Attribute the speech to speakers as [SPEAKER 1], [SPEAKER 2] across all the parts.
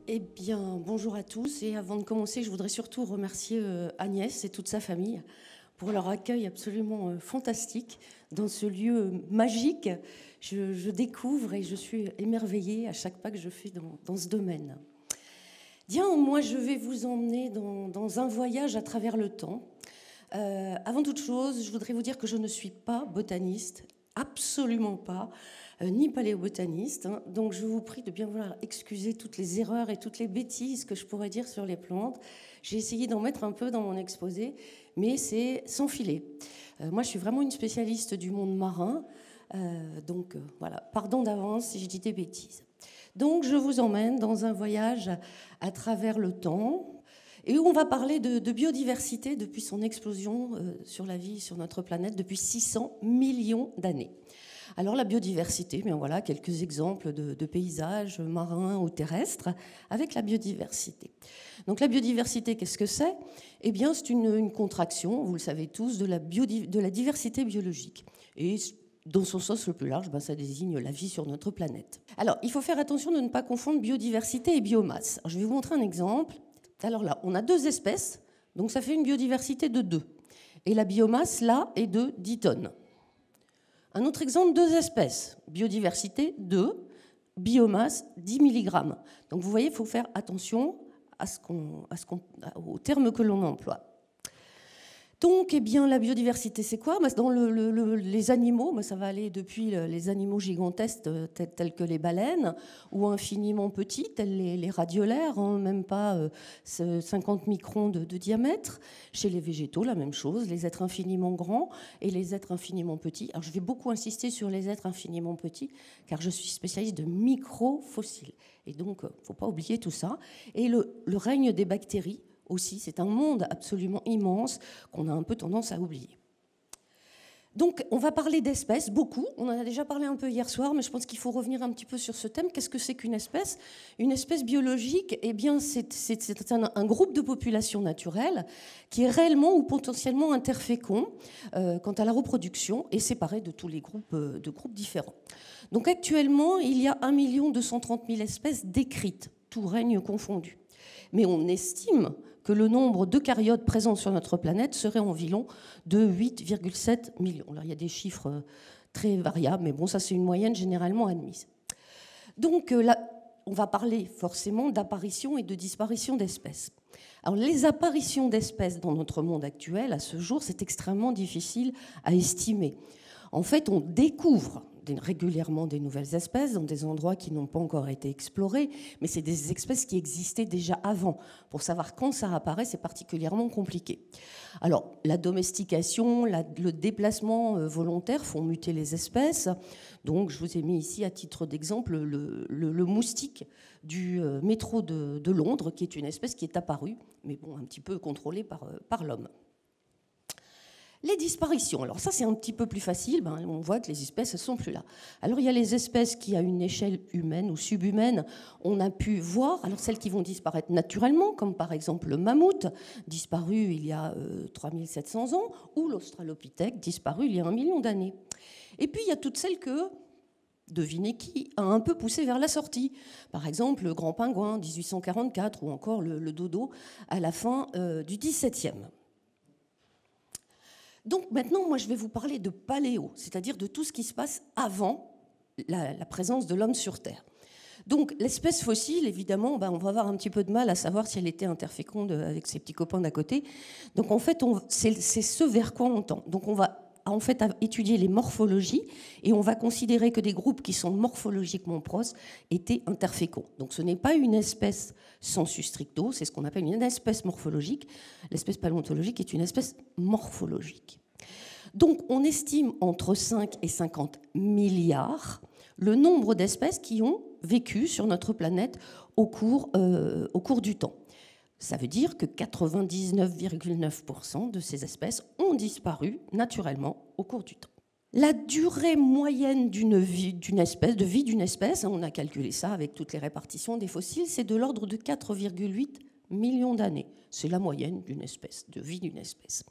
[SPEAKER 1] Eh bien, bonjour à tous. Et avant de commencer, je voudrais surtout remercier Agnès et toute sa famille pour leur accueil absolument fantastique dans ce lieu magique. Je découvre et je suis émerveillée à chaque pas que je fais dans ce domaine. Bien, moi, je vais vous emmener dans un voyage à travers le temps. Avant toute chose, je voudrais vous dire que je ne suis pas botaniste, absolument pas. Ni paléobotaniste, hein. Donc je vous prie de bien vouloir excuser toutes les erreurs et toutes les bêtises que je pourrais dire sur les plantes. J'ai essayé d'en mettre un peu dans mon exposé, mais c'est sans filet. Moi, je suis vraiment une spécialiste du monde marin, donc voilà, pardon d'avance si je dis des bêtises. Donc je vous emmène dans un voyage à travers le temps, et où on va parler de biodiversité depuis son explosion sur la vie sur notre planète depuis 600 millions d'années. Alors la biodiversité, bien voilà, quelques exemples de paysages marins ou terrestres avec la biodiversité. Donc la biodiversité, qu'est-ce que c'est? Eh bien, c'est une contraction, vous le savez tous, de la diversité biologique. Et dans son sens le plus large, ça désigne la vie sur notre planète. Alors, il faut faire attention de ne pas confondre biodiversité et biomasse. Alors, je vais vous montrer un exemple. Alors là, on a 2 espèces, donc ça fait une biodiversité de 2. Et la biomasse, là, est de 10 tonnes. Un autre exemple, 2 espèces, biodiversité 2, biomasse 10 mg. Donc vous voyez, il faut faire attention aux termes que l'on emploie. Donc, eh bien, la biodiversité, c'est quoi? Dans les animaux, ça va aller depuis les animaux gigantesques tels que les baleines, ou infiniment petits, tels les radiolaires, hein, même pas 50 microns de diamètre. Chez les végétaux, la même chose, les êtres infiniment grands et les êtres infiniment petits. Alors, je vais beaucoup insister sur les êtres infiniment petits, car je suis spécialiste de microfossiles. Et donc, il ne faut pas oublier tout ça. Et le règne des bactéries, aussi, c'est un monde absolument immense qu'on a un peu tendance à oublier. Donc, on va parler d'espèces, beaucoup. On en a déjà parlé un peu hier soir, mais je pense qu'il faut revenir un petit peu sur ce thème. Qu'est-ce que c'est qu'une espèce? Une espèce biologique, eh bien, c'est un groupe de population naturelle qui est réellement ou potentiellement interfécond quant à la reproduction et séparé de tous les groupes différents. Donc, actuellement, il y a 1 230 000 espèces décrites, tout règne confondu. Mais on estime que le nombre d'eucaryotes présents sur notre planète serait environ de 8,7 millions. Alors, il y a des chiffres très variables, mais bon, ça c'est une moyenne généralement admise. Donc là, on va parler forcément d'apparition et de disparition d'espèces. Alors, les apparitions d'espèces dans notre monde actuel, à ce jour, c'est extrêmement difficile à estimer. En fait, on découvre régulièrement des nouvelles espèces dans des endroits qui n'ont pas encore été explorés, mais c'est des espèces qui existaient déjà avant. Pour savoir quand ça apparaît, c'est particulièrement compliqué. Alors, la domestication, le déplacement volontaire font muter les espèces. Donc, je vous ai mis ici à titre d'exemple le moustique du métro de Londres, qui est une espèce qui est apparue, mais bon, un petit peu contrôlée par l'homme. Les disparitions, alors ça c'est un petit peu plus facile, on voit que les espèces ne sont plus là. Alors il y a les espèces qui à une échelle humaine ou subhumaine, on a pu voir, alors celles qui vont disparaître naturellement, comme par exemple le mammouth, disparu il y a 3700 ans, ou l'australopithèque, disparu il y a 1 million d'années. Et puis il y a toutes celles que, devinez qui, a un peu poussé vers la sortie. Par exemple le grand pingouin, 1844, ou encore le dodo à la fin du XVIIe. Donc maintenant, moi, je vais vous parler de paléo, c'est-à-dire de tout ce qui se passe avant la présence de l'homme sur Terre. Donc l'espèce fossile, évidemment, on va avoir un petit peu de mal à savoir si elle était interféconde avec ses petits copains d'à côté. Donc en fait, c'est ce vers quoi on tend. Donc on va en fait étudier les morphologies et on va considérer que des groupes qui sont morphologiquement proches étaient interféconds. Donc ce n'est pas une espèce sensu stricto, c'est ce qu'on appelle une espèce morphologique. L'espèce paléontologique est une espèce morphologique. Donc on estime entre 5 et 50 milliards le nombre d'espèces qui ont vécu sur notre planète au cours du temps. Ça veut dire que 99,9% de ces espèces ont disparu naturellement au cours du temps. La durée moyenne de vie d'une espèce, on a calculé ça avec toutes les répartitions des fossiles, c'est de l'ordre de 4,8 millions d'années. C'est la moyenne d'une espèce, de vie d'une espèce.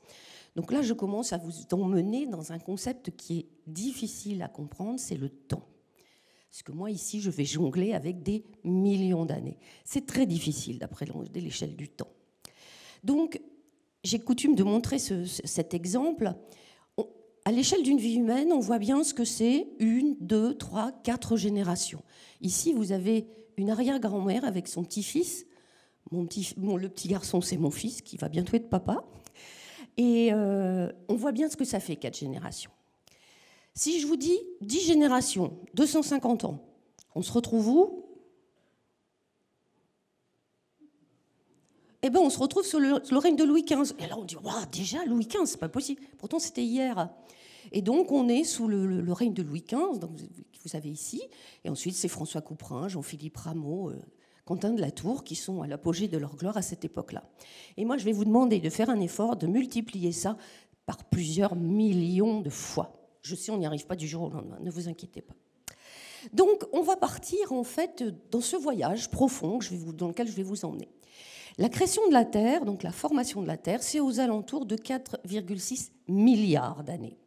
[SPEAKER 1] Donc là, je commence à vous emmener dans un concept qui est difficile à comprendre, c'est le temps. Parce que moi, ici, je vais jongler avec des millions d'années. C'est très difficile d'appréhender l'échelle du temps. Donc, j'ai coutume de montrer cet exemple. À l'échelle d'une vie humaine, on voit bien ce que c'est 1, 2, 3, 4 générations. Ici, vous avez une arrière-grand-mère avec son petit-fils. Le petit garçon, c'est mon fils, qui va bientôt être papa. Et on voit bien ce que ça fait, 4 générations. Si je vous dis 10 générations, 250 ans, on se retrouve où? Eh bien, on se retrouve sous le règne de Louis XV. Et là, on dit, waouh, déjà Louis XV, c'est pas possible. Pourtant, c'était hier. Et donc, on est sous le règne de Louis XV, donc vous savez ici. Et ensuite, c'est François Couperin, Jean-Philippe Rameau, Quentin de la Tour, qui sont à l'apogée de leur gloire à cette époque-là. Et moi, je vais vous demander de faire un effort, de multiplier ça par plusieurs millions de fois. Je sais, on n'y arrive pas du jour au lendemain, ne vous inquiétez pas. Donc, on va partir, en fait, dans ce voyage profond dans lequel je vais vous emmener. La création de la Terre, donc la formation de la Terre, c'est aux alentours de 4,6 milliards d'années.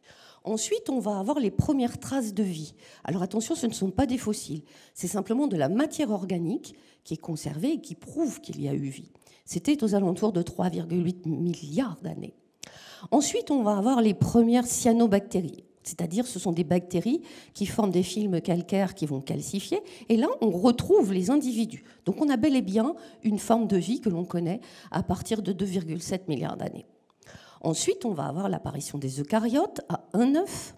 [SPEAKER 1] Ensuite, on va avoir les premières traces de vie. Alors attention, ce ne sont pas des fossiles, c'est simplement de la matière organique qui est conservée et qui prouve qu'il y a eu vie. C'était aux alentours de 3,8 milliards d'années. Ensuite, on va avoir les premières cyanobactéries. C'est-à-dire, ce sont des bactéries qui forment des films calcaires qui vont calcifier. Et là, on retrouve les individus. Donc, on a bel et bien une forme de vie que l'on connaît à partir de 2,7 milliards d'années. Ensuite, on va avoir l'apparition des eucaryotes à 1 œuf.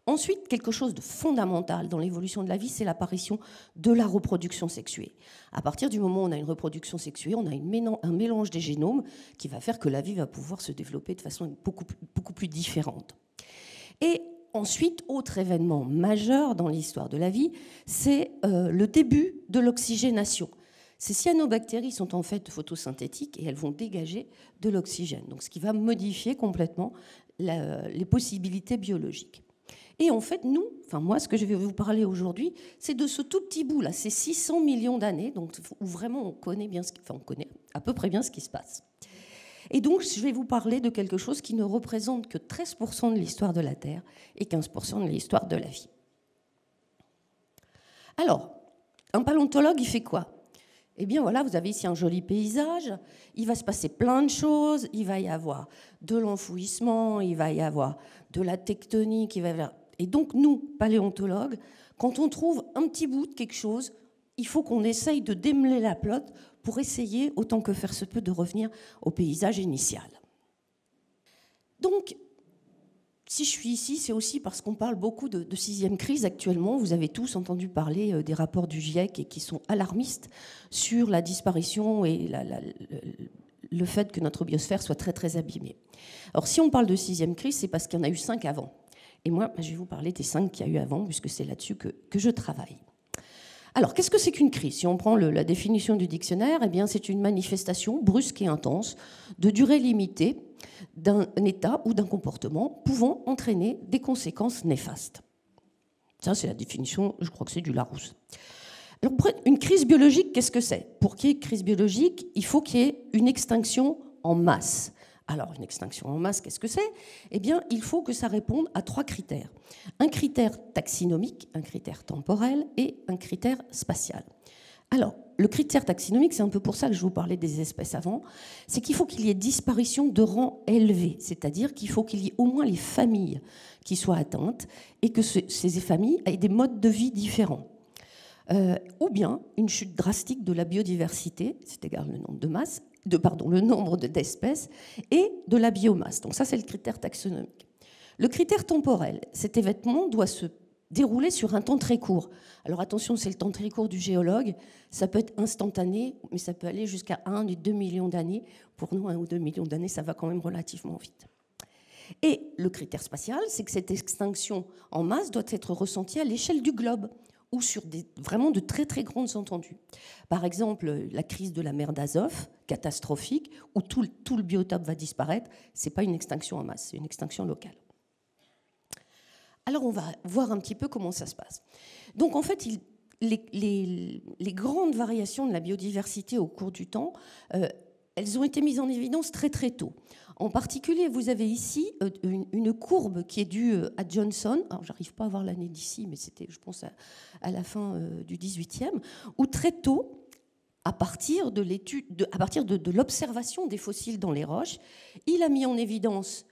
[SPEAKER 1] Ensuite, quelque chose de fondamental dans l'évolution de la vie, c'est l'apparition de la reproduction sexuée. À partir du moment où on a une reproduction sexuée, on a un mélange des génomes qui va faire que la vie va pouvoir se développer de façon beaucoup plus différente. Et ensuite, autre événement majeur dans l'histoire de la vie, c'est le début de l'oxygénation. Ces cyanobactéries sont en fait photosynthétiques et elles vont dégager de l'oxygène, donc ce qui va modifier complètement les possibilités biologiques. Et en fait, moi, ce que je vais vous parler aujourd'hui, c'est de ce tout petit bout-là, ces 600 millions d'années, donc où vraiment on connaît à peu près bien ce qui se passe. Et donc, je vais vous parler de quelque chose qui ne représente que 13% de l'histoire de la Terre et 15% de l'histoire de la vie. Alors, un paléontologue, il fait quoi? Eh bien, voilà, vous avez ici un joli paysage. Il va se passer plein de choses. Il va y avoir de l'enfouissement, il va y avoir de la tectonique. Et donc, nous, paléontologues, quand on trouve un petit bout de quelque chose, il faut qu'on essaye de démêler la pelote pour essayer, autant que faire se peut, de revenir au paysage initial. Donc, si je suis ici, c'est aussi parce qu'on parle beaucoup de sixième crise actuellement. Vous avez tous entendu parler des rapports du GIEC et qui sont alarmistes sur la disparition et le fait que notre biosphère soit très, très abîmée. Alors, si on parle de sixième crise, c'est parce qu'il y en a eu 5 avant. Et moi, je vais vous parler des 5 qu'il y a eu avant, puisque c'est là-dessus que je travaille. Alors, qu'est-ce que c'est qu'une crise? Si on prend la définition du dictionnaire, eh bien, c'est une manifestation brusque et intense, de durée limitée, d'un état ou d'un comportement pouvant entraîner des conséquences néfastes. Ça, c'est la définition, je crois que c'est du Larousse. Alors, une crise biologique, qu'est-ce que c'est? Pour qu'il y ait une crise biologique, il faut qu'il y ait une extinction en masse. Alors, une extinction en masse, qu'est-ce que c'est? Eh bien, il faut que ça réponde à 3 critères. Un critère taxinomique, un critère temporel et un critère spatial. Alors, le critère taxinomique, c'est un peu pour ça que je vous parlais des espèces avant, c'est qu'il faut qu'il y ait disparition de rang élevé, c'est-à-dire qu'il faut qu'il y ait au moins les familles qui soient atteintes et que ces familles aient des modes de vie différents. Ou bien une chute drastique de la biodiversité, c'est égal le nombre de masse, le nombre d'espèces et de la biomasse. Donc ça, c'est le critère taxonomique. Le critère temporel, cet événement doit se dérouler sur un temps très court. Alors attention, c'est le temps très court du géologue. Ça peut être instantané, mais ça peut aller jusqu'à 1 ou 2 millions d'années. Pour nous, 1 ou 2 millions d'années, ça va quand même relativement vite. Et le critère spatial, c'est que cette extinction en masse doit être ressentie à l'échelle du globe, ou sur vraiment de très très grandes étendues. Par exemple, la crise de la mer d'Azov, catastrophique, où tout le biotope va disparaître, ce n'est pas une extinction en masse, c'est une extinction locale. Alors on va voir un petit peu comment ça se passe. Donc en fait, les grandes variations de la biodiversité au cours du temps, elles ont été mises en évidence très très tôt. En particulier, vous avez ici une courbe qui est due à Johnson. Alors, j'arrive pas à voir l'année d'ici, mais c'était, je pense, à la fin du 18e, où très tôt, à partir de l'observation des fossiles dans les roches, il a mis en évidence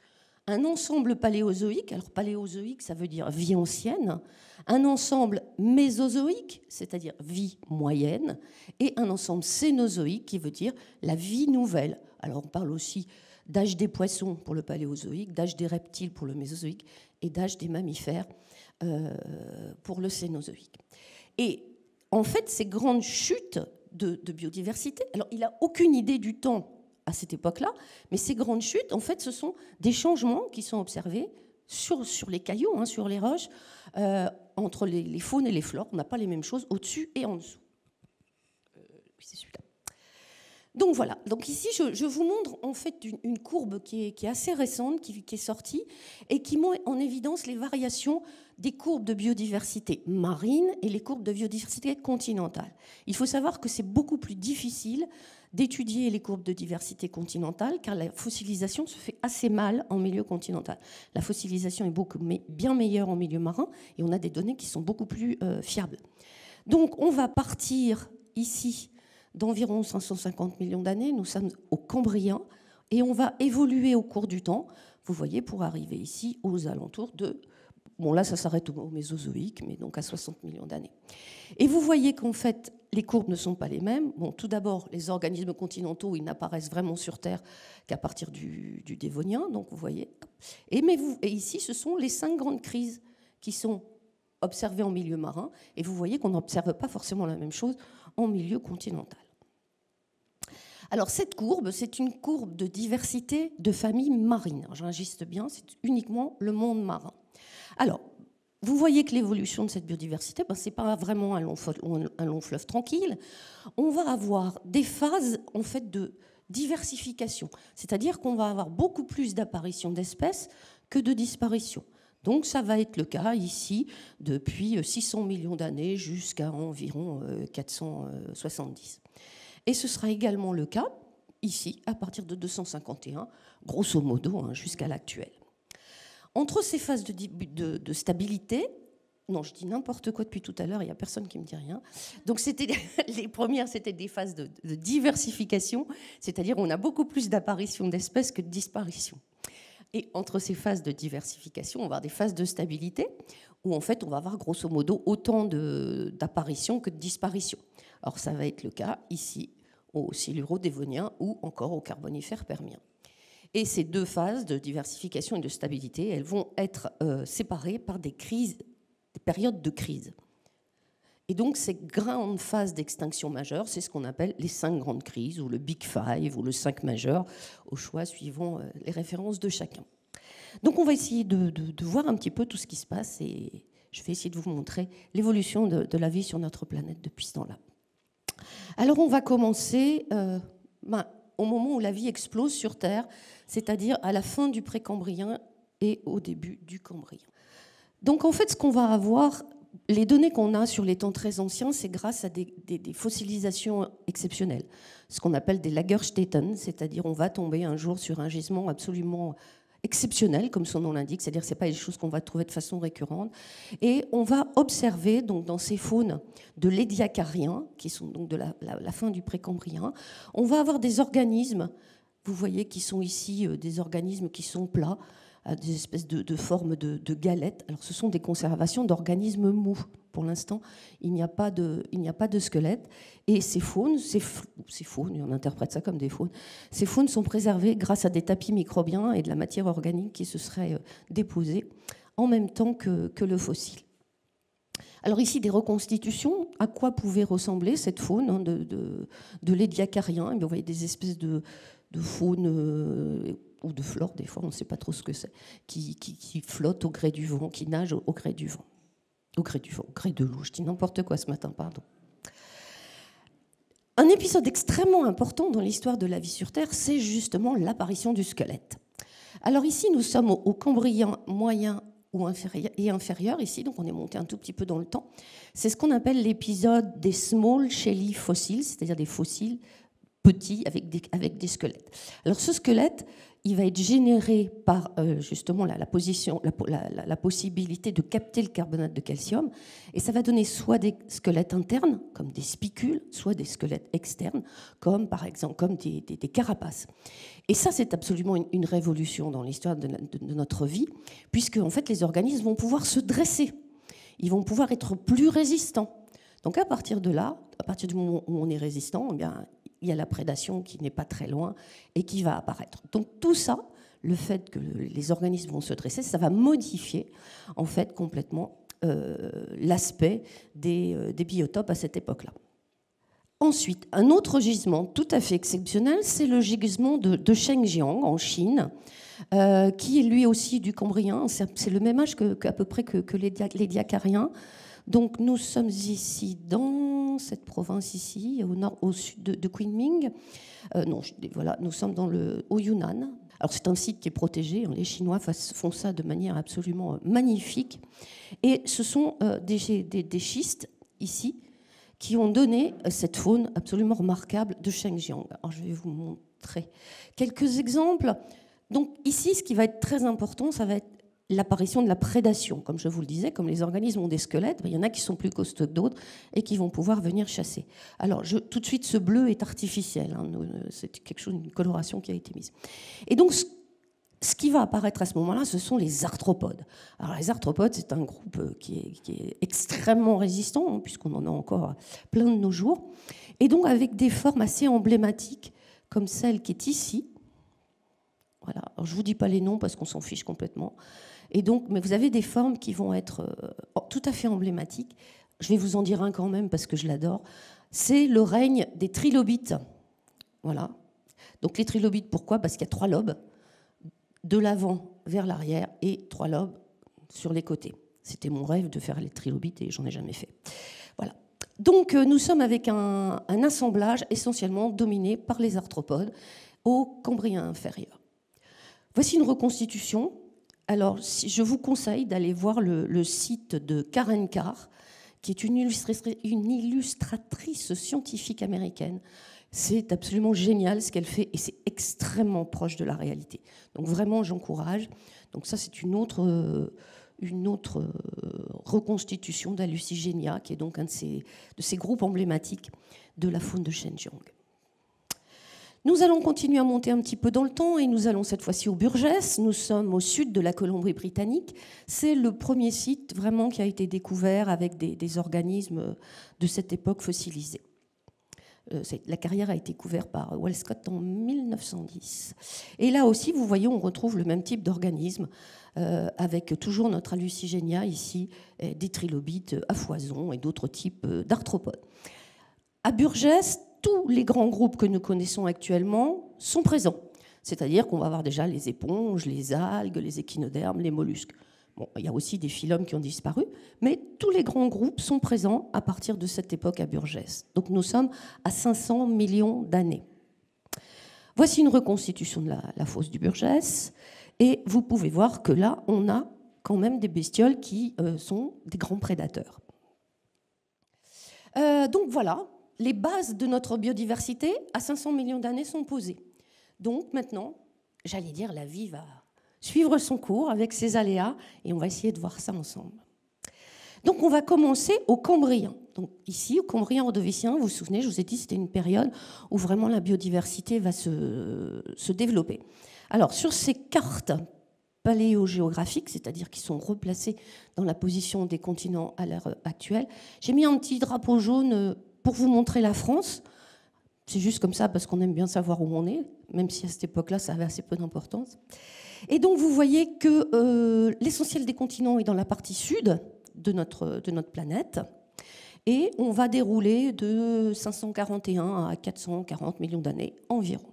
[SPEAKER 1] un ensemble paléozoïque. Alors, paléozoïque, ça veut dire vie ancienne, un ensemble mésozoïque, c'est-à-dire vie moyenne, et un ensemble cénozoïque, qui veut dire la vie nouvelle. Alors, on parle aussi d'âge des poissons pour le paléozoïque, d'âge des reptiles pour le mésozoïque, et d'âge des mammifères pour le cénozoïque. Et en fait, ces grandes chutes de biodiversité, alors il n'a aucune idée du temps à cette époque-là, mais ces grandes chutes, en fait, ce sont des changements qui sont observés sur les cailloux, sur les roches, entre les faunes et les flores. On n'a pas les mêmes choses au-dessus et en dessous. C'est celui-là. Donc voilà. Donc ici, je vous montre en fait une courbe qui est assez récente, qui est sortie, et qui met en évidence les variations des courbes de biodiversité marine et les courbes de biodiversité continentale. Il faut savoir que c'est beaucoup plus difficile d'étudier les courbes de diversité continentale, car la fossilisation se fait assez mal en milieu continental. La fossilisation est bien meilleure en milieu marin, et on a des données qui sont beaucoup plus fiables. Donc on va partir ici d'environ 550 millions d'années, nous sommes au Cambrien, et on va évoluer au cours du temps, vous voyez, pour arriver ici aux alentours de... Bon, là, ça s'arrête au Mésozoïque, mais donc à 60 millions d'années. Et vous voyez qu'en fait, les courbes ne sont pas les mêmes. Bon, tout d'abord, les organismes continentaux, ils n'apparaissent vraiment sur Terre qu'à partir du Dévonien, donc vous voyez. Et ici, ce sont les 5 grandes crises qui sont observées en milieu marin, et vous voyez qu'on n'observe pas forcément la même chose en milieu continental. Alors cette courbe, c'est une courbe de diversité de familles marines. J'insiste bien, c'est uniquement le monde marin. Alors, vous voyez que l'évolution de cette biodiversité, ce n'est pas vraiment un long fleuve tranquille. On va avoir des phases en fait, de diversification, c'est-à-dire qu'on va avoir beaucoup plus d'apparitions d'espèces que de disparitions. Donc ça va être le cas ici depuis 600 millions d'années jusqu'à environ 470. Et ce sera également le cas ici à partir de 251, grosso modo, jusqu'à l'actuel. Entre ces phases de stabilité, non, je dis n'importe quoi depuis tout à l'heure, il n'y a personne qui me dit rien. Donc les premières, c'était des phases de diversification, c'est-à-dire on a beaucoup plus d'apparitions d'espèces que de disparitions. Et entre ces phases de diversification, on va avoir des phases de stabilité, où en fait on va avoir grosso modo autant d'apparitions que de disparitions. Alors ça va être le cas ici au Siluro-Dévonien ou encore au Carbonifère permien. Et ces deux phases de diversification et de stabilité, elles vont être séparées par des périodes de crise. Et donc ces grandes phases d'extinction majeure, c'est ce qu'on appelle les 5 grandes crises, ou le Big Five, ou le 5 majeur, au choix suivant les références de chacun. Donc on va essayer de voir un petit peu tout ce qui se passe, et je vais essayer de vous montrer l'évolution de la vie sur notre planète depuis ce temps-là. Alors on va commencer au moment où la vie explose sur Terre, c'est-à-dire à la fin du Précambrien et au début du Cambrien. Donc en fait, ce qu'on va avoir, les données qu'on a sur les temps très anciens, c'est grâce à des fossilisations exceptionnelles, ce qu'on appelle des Lagerstätten, c'est-à-dire on va tomber un jour sur un gisement absolument exceptionnel, comme son nom l'indique, c'est-à-dire que ce n'est pas des choses qu'on va trouver de façon récurrente. Et on va observer donc, dans ces faunes de l'édiacariens, qui sont donc de la fin du Précambrien, on va avoir des organismes, vous voyez, qui sont ici des organismes qui sont plats, des espèces de formes de galettes. Alors ce sont des conservations d'organismes mous. Pour l'instant, il n'y a pas de squelette. Et ces faunes, on interprète ça comme des faunes, ces faunes sont préservées grâce à des tapis microbiens et de la matière organique qui se serait déposée en même temps que le fossile. Alors ici, des reconstitutions, à quoi pouvait ressembler cette faune de l'édiacarien. Vous voyez des espèces de faune ou de flore, des fois, on ne sait pas trop ce que c'est, qui flotte au gré du vent, qui nage au gré du vent. Au gré du vent, au gré de l'eau, je dis n'importe quoi ce matin, pardon. Un épisode extrêmement important dans l'histoire de la vie sur Terre, c'est justement l'apparition du squelette. Alors ici, nous sommes au Cambrien moyen ou inférieur, ici, donc on est monté un tout petit peu dans le temps. C'est ce qu'on appelle l'épisode des small shelly fossiles, c'est-à-dire des fossiles petits avec des squelettes. Alors ce squelette, il va être généré par justement la possibilité de capter le carbonate de calcium, et ça va donner soit des squelettes internes, comme des spicules, soit des squelettes externes, comme par exemple comme des carapaces. Et ça, c'est absolument une révolution dans l'histoire de notre vie, puisque en fait, les organismes vont pouvoir se dresser, ils vont pouvoir être plus résistants. Donc à partir de là, à partir du moment où on est résistant, eh bien, il y a la prédation qui n'est pas très loin et qui va apparaître. Donc tout ça, le fait que les organismes vont se dresser, ça va modifier en fait complètement l'aspect des biotopes à cette époque-là. Ensuite, un autre gisement tout à fait exceptionnel, c'est le gisement de Shengjiang en Chine, qui est lui aussi du Cambrien. C'est le même âge à peu près que les Diacariens. Donc nous sommes ici dans cette province ici, au sud de Kunming. Voilà, nous sommes au Yunnan. Alors c'est un site qui est protégé. Les Chinois font ça de manière absolument magnifique. Et ce sont des schistes ici qui ont donné cette faune absolument remarquable de Shengjiang. Alors je vais vous montrer quelques exemples. Donc ici, ce qui va être très important, ça va être l'apparition de la prédation. Comme je vous le disais, comme les organismes ont des squelettes, il y en a qui sont plus costauds que d'autres et qui vont pouvoir venir chasser. Alors, tout de suite, ce bleu est artificiel. C'est quelque chose, une coloration qui a été mise. Et donc, ce qui va apparaître à ce moment-là, ce sont les arthropodes. Alors, les arthropodes, c'est un groupe qui est extrêmement résistant, puisqu'on en a encore plein de nos jours. Et donc, avec des formes assez emblématiques, comme celle qui est ici. Voilà. Alors, je ne vous dis pas les noms parce qu'on s'en fiche complètement. Et donc, mais vous avez des formes qui vont être tout à fait emblématiques. Je vais vous en dire un quand même parce que je l'adore. C'est le règne des trilobites. Voilà. Donc les trilobites, pourquoi? Parce qu'il y a 3 lobes, de l'avant vers l'arrière et 3 lobes sur les côtés. C'était mon rêve de faire les trilobites et j'en ai jamais fait. Voilà. Donc nous sommes avec un assemblage essentiellement dominé par les arthropodes au Cambrien inférieur. Voici une reconstitution. Alors, je vous conseille d'aller voir le site de Karen Carr, qui est une illustratrice scientifique américaine. C'est absolument génial ce qu'elle fait et c'est extrêmement proche de la réalité. Donc vraiment, j'encourage. Donc ça, c'est une autre reconstitution d'Hallucigenia, qui est donc un de ces groupes emblématiques de la faune de Shenzhen. Nous allons continuer à monter un petit peu dans le temps et nous allons cette fois-ci au Burgess. Nous sommes au sud de la Colombie-Britannique. C'est le premier site vraiment qui a été découvert avec des organismes de cette époque fossilisés. La carrière a été couverte par Walcott en 1910. Et là aussi, vous voyez, on retrouve le même type d'organisme avec toujours notre Hallucigenia ici, des trilobites à foison et d'autres types d'arthropodes. À Burgess, tous les grands groupes que nous connaissons actuellement sont présents. C'est-à-dire qu'on va avoir déjà les éponges, les algues, les échinodermes, les mollusques. Bon, il y a aussi des phylums qui ont disparu, mais tous les grands groupes sont présents à partir de cette époque à Burgess. Donc nous sommes à 500 millions d'années. Voici une reconstitution de la fosse du Burgess. Et vous pouvez voir que là, on a quand même des bestioles qui sont des grands prédateurs. Donc voilà. Les bases de notre biodiversité à 500 millions d'années sont posées. Donc maintenant, j'allais dire, la vie va suivre son cours avec ses aléas et on va essayer de voir ça ensemble. Donc on va commencer au Cambrien. Donc ici, au Cambrien ordovicien, vous vous souvenez, je vous ai dit, c'était une période où vraiment la biodiversité va se développer. Alors sur ces cartes paléogéographiques, c'est-à-dire qui sont replacées dans la position des continents à l'heure actuelle, j'ai mis un petit drapeau jaune pour vous montrer la France. C'est juste comme ça parce qu'on aime bien savoir où on est, même si à cette époque-là, ça avait assez peu d'importance. Et donc, vous voyez que l'essentiel des continents est dans la partie sud de notre planète. Et on va dérouler de 541 à 440 millions d'années environ.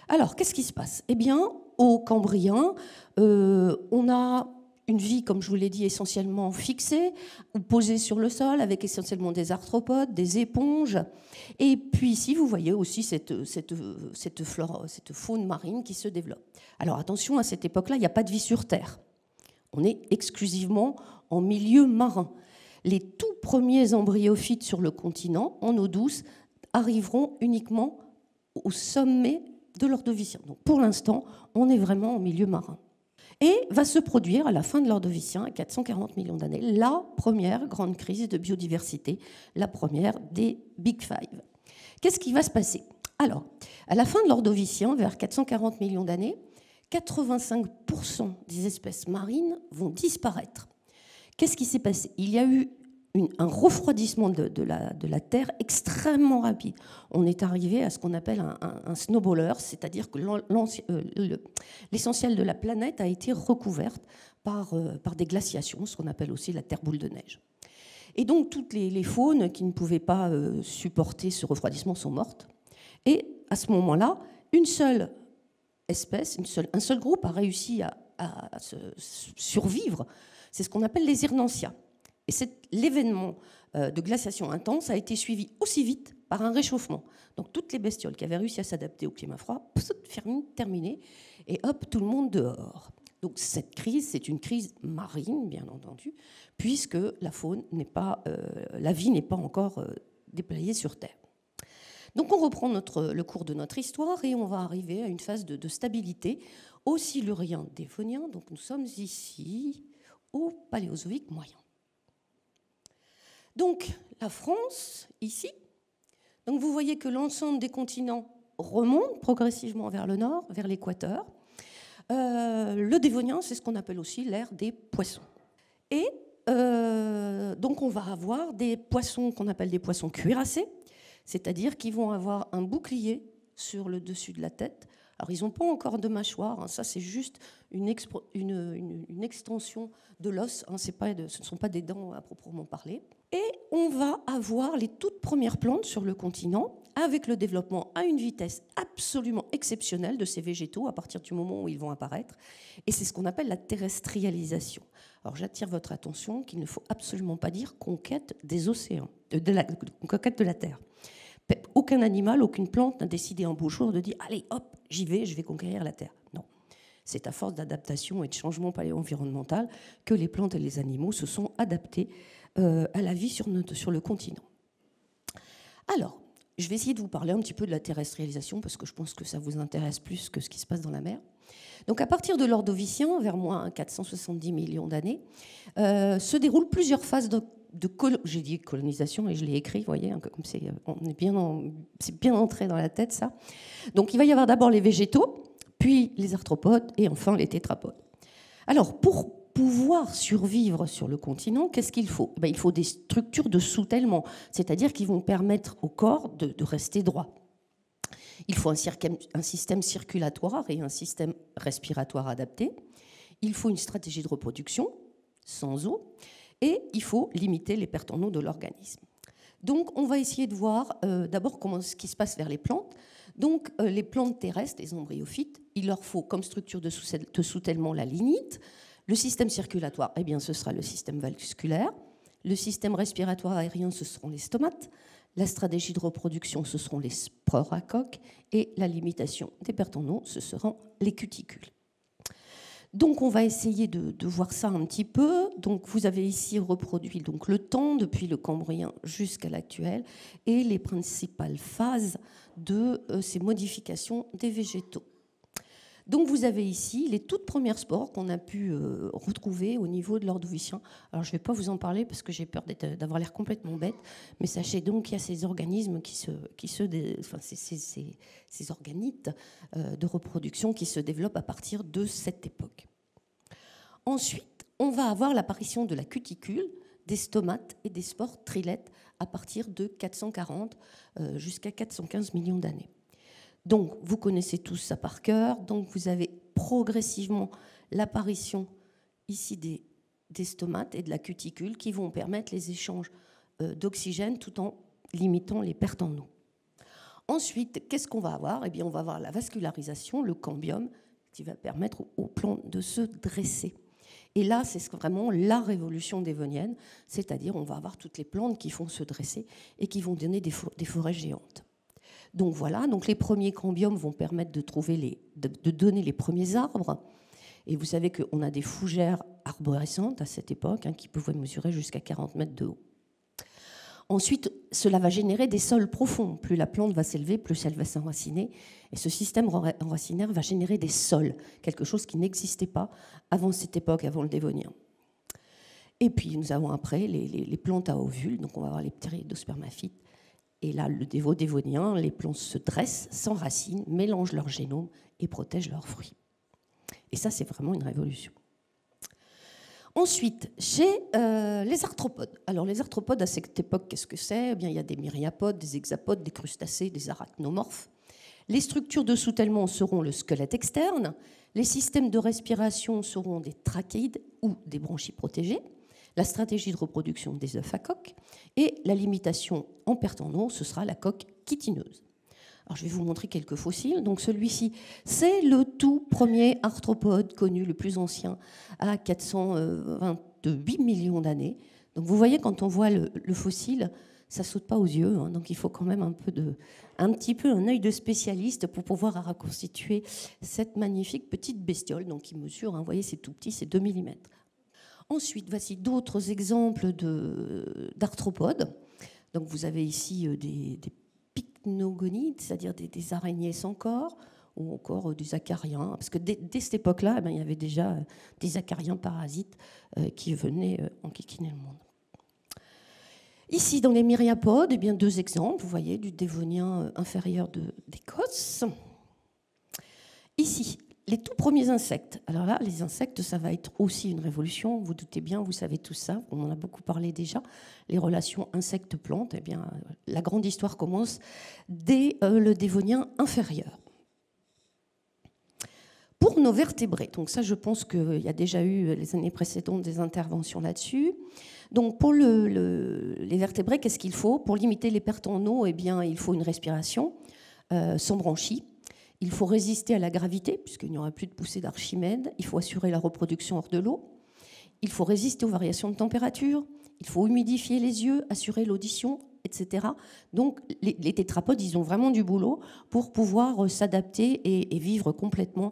[SPEAKER 1] Alors, qu'est-ce qui se passe? Eh bien, au Cambrien, on a une vie, comme je vous l'ai dit, essentiellement fixée ou posée sur le sol, avec essentiellement des arthropodes, des éponges. Et puis ici, vous voyez aussi cette faune marine qui se développe. Alors attention, à cette époque-là, il n'y a pas de vie sur Terre. On est exclusivement en milieu marin. Les tout premiers embryophytes sur le continent, en eau douce, arriveront uniquement au sommet de l'Ordovicien. Donc pour l'instant, on est vraiment au milieu marin. Et va se produire à la fin de l'Ordovicien, à 440 millions d'années, la première grande crise de biodiversité, la première des Big Five. Qu'est-ce qui va se passer? Alors, à la fin de l'Ordovicien, vers 440 millions d'années, 85% des espèces marines vont disparaître. Qu'est-ce qui s'est passé? Il y a eu un refroidissement de la Terre extrêmement rapide. On est arrivé à ce qu'on appelle un snowballer, c'est-à-dire que l'essentiel de la planète a été recouverte par des glaciations, ce qu'on appelle aussi la Terre boule de neige. Et donc toutes les faunes qui ne pouvaient pas supporter ce refroidissement sont mortes. Et à ce moment-là, une seule espèce, un seul groupe a réussi à survivre. C'est ce qu'on appelle les Hirnantia. Et l'événement de glaciation intense a été suivi aussi vite par un réchauffement. Donc toutes les bestioles qui avaient réussi à s'adapter au climat froid, terminé, et hop, tout le monde dehors. Donc cette crise, c'est une crise marine, bien entendu, puisque la vie n'est pas encore déployée sur Terre. Donc on reprend le cours de notre histoire et on va arriver à une phase de stabilité au Silurien-Dévonien. Donc nous sommes ici au Paléozoïque moyen. Donc la France, ici, donc vous voyez que l'ensemble des continents remonte progressivement vers le nord, vers l'équateur. Le Dévonien, c'est ce qu'on appelle aussi l'ère des poissons. Et donc on va avoir des poissons qu'on appelle des poissons cuirassés, c'est-à-dire qu'ils vont avoir un bouclier sur le dessus de la tête. Alors ils n'ont pas encore de mâchoire, hein, ça c'est juste une extension de l'os, hein, ce ne sont pas des dents à proprement parler. Et on va avoir les toutes premières plantes sur le continent, avec le développement à une vitesse absolument exceptionnelle de ces végétaux à partir du moment où ils vont apparaître. Et c'est ce qu'on appelle la terrestrialisation. Alors j'attire votre attention qu'il ne faut absolument pas dire conquête des océans, conquête de la Terre. Aucun animal, aucune plante n'a décidé un beau jour de dire « Allez, hop, j'y vais, je vais conquérir la Terre ». Non. C'est à force d'adaptation et de changement paléo-environnemental que les plantes et les animaux se sont adaptés à la vie sur le continent. Alors, je vais essayer de vous parler un petit peu de la terrestrialisation parce que je pense que ça vous intéresse plus que ce qui se passe dans la mer. Donc à partir de l'Ordovicien, vers moins 470 millions d'années, se déroulent plusieurs phases j'ai dit colonisation et je l'ai écrit, vous voyez, hein, comme c'est bien entré dans la tête ça. Donc il va y avoir d'abord les végétaux, puis les arthropodes et enfin les tétrapodes. Alors pour pouvoir survivre sur le continent, qu'est-ce qu'il faut? Il faut des structures de soutèlement, c'est-à-dire qui vont permettre au corps de rester droit. Il faut un système circulatoire et un système respiratoire adapté. Il faut une stratégie de reproduction sans eau. Et il faut limiter les pertes en eau de l'organisme. Donc, on va essayer de voir d'abord ce qui se passe vers les plantes. Donc, les plantes terrestres, les embryophytes, il leur faut comme structure de soutèlement la lignite. Le système circulatoire, eh bien, ce sera le système vasculaire. Le système respiratoire aérien, ce seront les stomates. La stratégie de reproduction, ce seront les spores à coque. Et la limitation des pertes en eau, ce seront les cuticules. Donc on va essayer de voir ça un petit peu. Donc vous avez ici reproduit donc, le temps depuis le Cambrien jusqu'à l'actuel et les principales phases de ces modifications des végétaux. Donc vous avez ici les toutes premières spores qu'on a pu retrouver au niveau de l'Ordovicien. Alors je ne vais pas vous en parler parce que j'ai peur d'avoir l'air complètement bête, mais sachez donc qu'il y a ces organismes ces organites de reproduction qui se développent à partir de cette époque. Ensuite, on va avoir l'apparition de la cuticule, des stomates et des spores trilètes à partir de 440 jusqu'à 415 millions d'années. Donc, vous connaissez tous ça par cœur. Donc, vous avez progressivement l'apparition ici des stomates et de la cuticule qui vont permettre les échanges d'oxygène tout en limitant les pertes en eau. Ensuite, qu'est-ce qu'on va avoir? Eh bien, on va avoir la vascularisation, le cambium, qui va permettre aux plantes de se dresser. Et là, c'est vraiment la révolution dévonienne, c'est-à-dire on va avoir toutes les plantes qui font se dresser et qui vont donner des forêts géantes. Donc voilà, donc les premiers cambiums vont permettre de donner les premiers arbres. Et vous savez qu'on a des fougères arborescentes à cette époque qui pouvaient mesurer jusqu'à 40 mètres de haut. Ensuite, cela va générer des sols profonds. Plus la plante va s'élever, plus elle va s'enraciner. Et ce système enracinaire va générer des sols, quelque chose qui n'existait pas avant cette époque, avant le Dévonien. Et puis, nous avons après les plantes à ovules. Donc, on va avoir les ptéridospermaphites. Et là, le Dévonien, les plantes se dressent, s'enracinent, mélangent leur génome et protègent leurs fruits. Et ça, c'est vraiment une révolution. Ensuite, chez les arthropodes. Alors, les arthropodes, à cette époque, qu'est-ce que c'est? Eh bien, il y a des myriapodes, des hexapodes, des crustacés, des arachnomorphes. Les structures de soutèlement seront le squelette externe. Les systèmes de respiration seront des trachéides ou des branchies protégées. La stratégie de reproduction des œufs à coque. Et la limitation en perte en eau, ce sera la coque chitineuse. Alors, je vais vous montrer quelques fossiles. Donc, celui-ci, c'est le tout premier arthropode connu, le plus ancien, à 428 millions d'années. Donc, vous voyez, quand on voit le fossile, ça ne saute pas aux yeux. Hein. Donc, il faut quand même un petit peu un œil de spécialiste pour pouvoir reconstituer cette magnifique petite bestiole, donc qui mesure, hein, vous voyez, c'est tout petit, c'est 2 mm. Ensuite, voici d'autres exemples d'arthropodes. Donc, vous avez ici des pycnogonides, c'est-à-dire des araignées sans corps, ou encore des acariens, parce que dès cette époque-là, il y avait déjà des acariens parasites qui venaient enquiquiner le monde. Ici, dans les myriapodes, eh bien, 2 exemples, vous voyez, du Dévonien inférieur d'Écosse. Ici, les tout premiers insectes. Alors là, les insectes, ça va être aussi une révolution. Vous doutez bien, vous savez tout ça. On en a beaucoup parlé déjà. Les relations insectes-plantes. Eh bien, la grande histoire commence dès le Dévonien inférieur. Pour nos vertébrés, donc ça, je pense qu'il y a déjà eu les années précédentes des interventions là-dessus. Donc pour les vertébrés, qu'est-ce qu'il faut? Pour limiter les pertes en eau, eh bien, il faut une respiration sans branchies. Il faut résister à la gravité, puisqu'il n'y aura plus de poussée d'Archimède. Il faut assurer la reproduction hors de l'eau. Il faut résister aux variations de température. Il faut humidifier les yeux, assurer l'audition, etc. Donc, les tétrapodes, ils ont vraiment du boulot pour pouvoir s'adapter et vivre complètement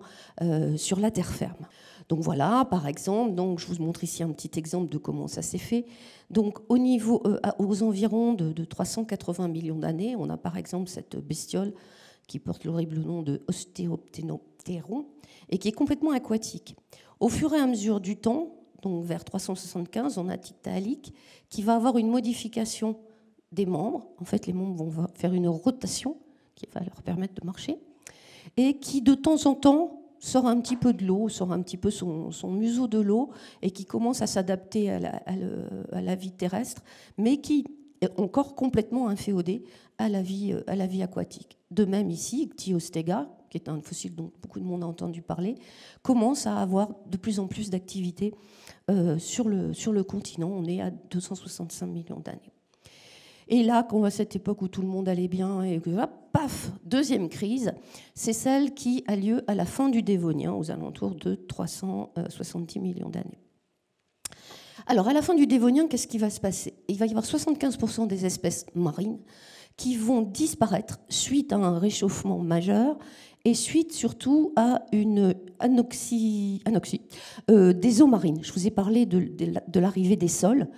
[SPEAKER 1] sur la terre ferme. Donc voilà, par exemple, donc, je vous montre ici un petit exemple de comment ça s'est fait. Donc, aux environs de 380 millions d'années, on a par exemple cette bestiole qui porte l'horrible nom de Ostéopténoptéron, et qui est complètement aquatique. Au fur et à mesure du temps, donc vers 375, on a Tiktaalik, qui va avoir une modification des membres. En fait, les membres vont faire une rotation qui va leur permettre de marcher, et qui, de temps en temps, sort un petit peu de l'eau, sort un petit peu son museau de l'eau, et qui commence à s'adapter à la vie terrestre, mais qui est encore complètement inféodé à la vie aquatique. De même ici, Ichthyostega, qui est un fossile dont beaucoup de monde a entendu parler, commence à avoir de plus en plus d'activité sur le continent. On est à 265 millions d'années. Et là, quand on voit cette époque où tout le monde allait bien, et que, hop, paf, deuxième crise, c'est celle qui a lieu à la fin du Dévonien, aux alentours de 370 millions d'années. Alors, à la fin du Dévonien, qu'est-ce qui va se passer? Il va y avoir 75% des espèces marines qui vont disparaître suite à un réchauffement majeur et suite surtout à une anoxie des eaux marines. Je vous ai parlé de l'arrivée des sols.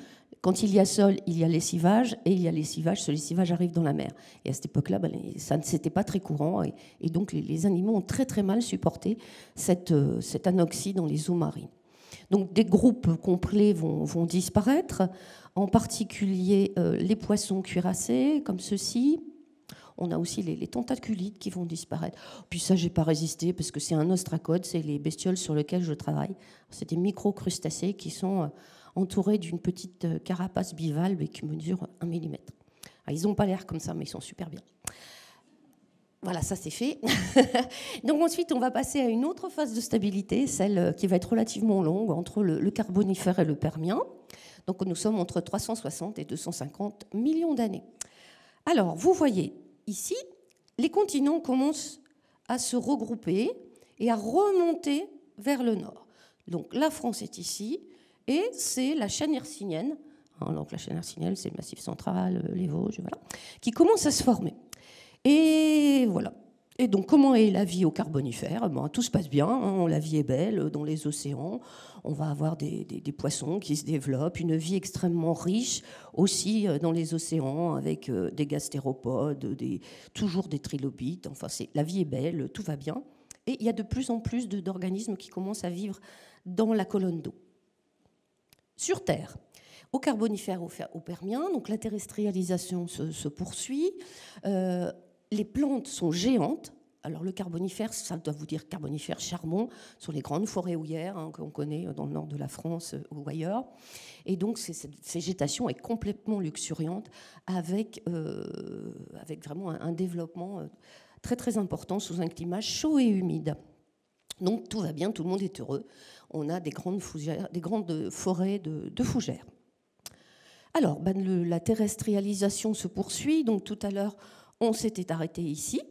[SPEAKER 1] Quand il y a sol, il y a lessivage, et il y a lessivage, ce lessivage arrive dans la mer. Et à cette époque-là, ça n'était pas très courant, et donc les animaux ont très très mal supporté cette anoxie dans les eaux marines. Donc des groupes complets vont disparaître, en particulier les poissons cuirassés, comme ceux-ci. On a aussi les tentaculides qui vont disparaître. Puis ça, je n'ai pas résisté, parce que c'est un ostracode, c'est les bestioles sur lesquelles je travaille. C'est des micro-crustacés qui sont entourés d'une petite carapace bivalve et qui mesurent 1 mm. Alors, ils n'ont pas l'air comme ça, mais ils sont super bien. Voilà, ça c'est fait. Donc ensuite, on va passer à une autre phase de stabilité, celle qui va être relativement longue, entre le Carbonifère et le Permien. Donc nous sommes entre 360 et 250 millions d'années. Alors, vous voyez, ici, les continents commencent à se regrouper et à remonter vers le nord. Donc la France est ici, et c'est la chaîne hercynienne. Donc la chaîne hercynienne, c'est le Massif central, les Vosges, voilà, qui commence à se former. Et voilà. Et donc, comment est la vie au Carbonifère? Bon, tout se passe bien, hein, la vie est belle dans les océans. On va avoir des poissons qui se développent, une vie extrêmement riche aussi dans les océans, avec des gastéropodes, toujours des trilobites. Enfin, la vie est belle, tout va bien. Et il y a de plus en plus d'organismes qui commencent à vivre dans la colonne d'eau. Sur Terre, au Carbonifère, au Permien, donc la terrestrialisation se poursuit. Les plantes sont géantes. Alors le Carbonifère, ça doit vous dire Carbonifère, charbon, sont les grandes forêts houillères hein, qu'on connaît dans le nord de la France ou ailleurs. Et donc cette végétation est complètement luxuriante avec vraiment un développement très très important sous un climat chaud et humide. Donc tout va bien, tout le monde est heureux. On a des grandes forêts de fougères. Alors la terrestrialisation se poursuit. Donc tout à l'heure, on s'était arrêté ici.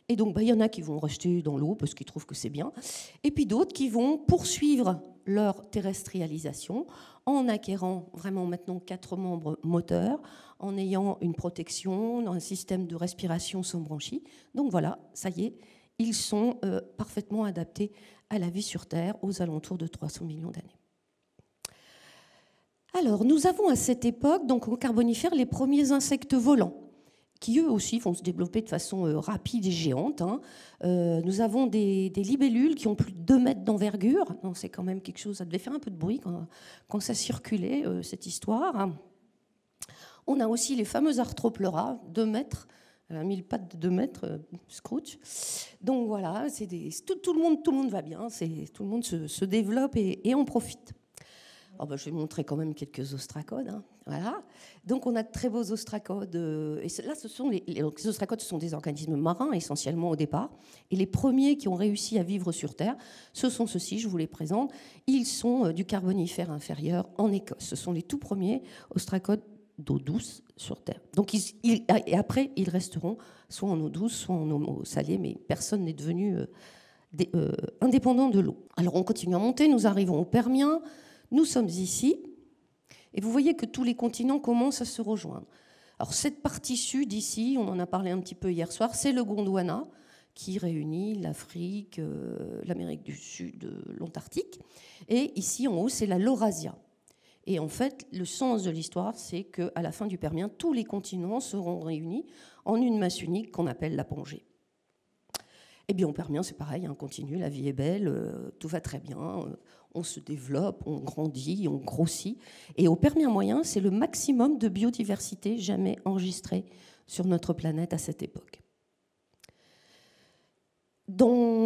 [SPEAKER 1] Et donc, il y en a qui vont rester dans l'eau parce qu'ils trouvent que c'est bien. Et puis d'autres qui vont poursuivre leur terrestrialisation en acquérant vraiment maintenant 4 membres moteurs, en ayant une protection, un système de respiration sans branchies. Donc voilà, ça y est, ils sont parfaitement adaptés à la vie sur Terre aux alentours de 300 millions d'années. Alors, nous avons à cette époque, donc au Carbonifère, les premiers insectes volants, qui eux aussi vont se développer de façon rapide et géante. Hein. Nous avons des libellules qui ont plus de 2 mètres d'envergure. C'est quand même quelque chose, ça devait faire un peu de bruit quand ça circulait, cette histoire. On a aussi les fameux arthropleuras, 2 mètres, 1000 pattes de 2 mètres, Scrooge. Donc voilà, tout le monde va bien, tout le monde se développe et en profite. Je vais montrer quand même quelques ostracodes. Hein. Voilà. Donc, on a de très beaux ostracodes. Et là, les ostracodes, ce sont des organismes marins, essentiellement au départ. Et les premiers qui ont réussi à vivre sur Terre, ce sont ceux-ci, je vous les présente. Ils sont du Carbonifère inférieur en Écosse. Ce sont les tout premiers ostracodes d'eau douce sur Terre. Donc, et après, ils resteront soit en eau douce, soit en eau salée, mais personne n'est devenu indépendant de l'eau. Alors, on continue à monter. Nous arrivons au Permien. Nous sommes ici, et vous voyez que tous les continents commencent à se rejoindre. Alors cette partie sud ici, on en a parlé un petit peu hier soir, c'est le Gondwana, qui réunit l'Afrique, l'Amérique du Sud, l'Antarctique. Et ici en haut, c'est la Laurasia. Et en fait, le sens de l'histoire, c'est qu'à la fin du Permien, tous les continents seront réunis en une masse unique qu'on appelle la Pangée. Eh bien, au Permien, c'est pareil, on continue, la vie est belle, tout va très bien, on se développe, on grandit, on grossit. Et au Permien moyen, c'est le maximum de biodiversité jamais enregistré sur notre planète à cette époque.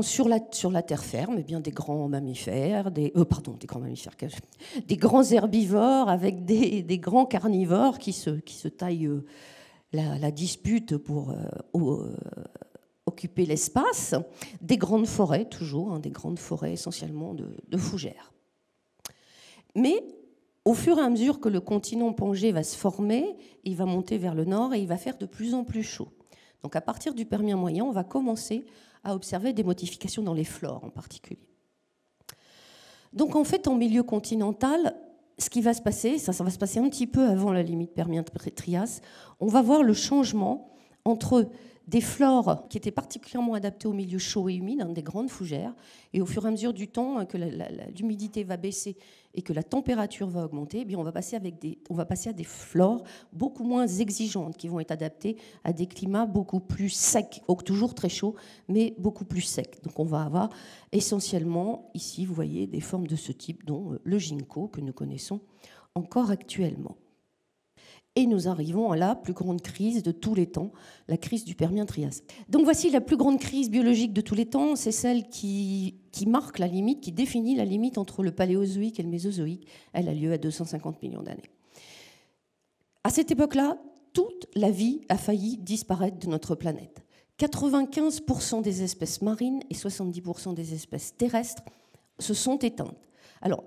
[SPEAKER 1] Sur la terre ferme, eh bien, des grands mammifères, des grands herbivores avec des grands carnivores qui se taillent la dispute pour occuper l'espace, des grandes forêts toujours, hein, des grandes forêts essentiellement de fougères. Mais au fur et à mesure que le continent Pangée va se former, il va monter vers le nord et il va faire de plus en plus chaud. Donc à partir du Permien moyen, on va commencer à observer des modifications dans les flores en particulier. Donc en fait, en milieu continental, ce qui va se passer, ça va se passer un petit peu avant la limite Permien-Trias, on va voir le changement entre des flores qui étaient particulièrement adaptées au milieu chaud et humide, hein, des grandes fougères, et au fur et à mesure du temps que l'humidité va baisser et que la température va augmenter, eh bien on va passer à des flores beaucoup moins exigeantes qui vont être adaptées à des climats beaucoup plus secs, toujours très chauds, mais beaucoup plus secs. Donc on va avoir essentiellement, ici vous voyez, des formes de ce type, dont le ginkgo que nous connaissons encore actuellement. Et nous arrivons à la plus grande crise de tous les temps, la crise du Permien-Trias. Donc voici la plus grande crise biologique de tous les temps, c'est celle qui marque la limite, qui définit la limite entre le Paléozoïque et le Mésozoïque. Elle a lieu à 250 millions d'années. À cette époque-là, toute la vie a failli disparaître de notre planète. 95% des espèces marines et 70% des espèces terrestres se sont éteintes. Alors,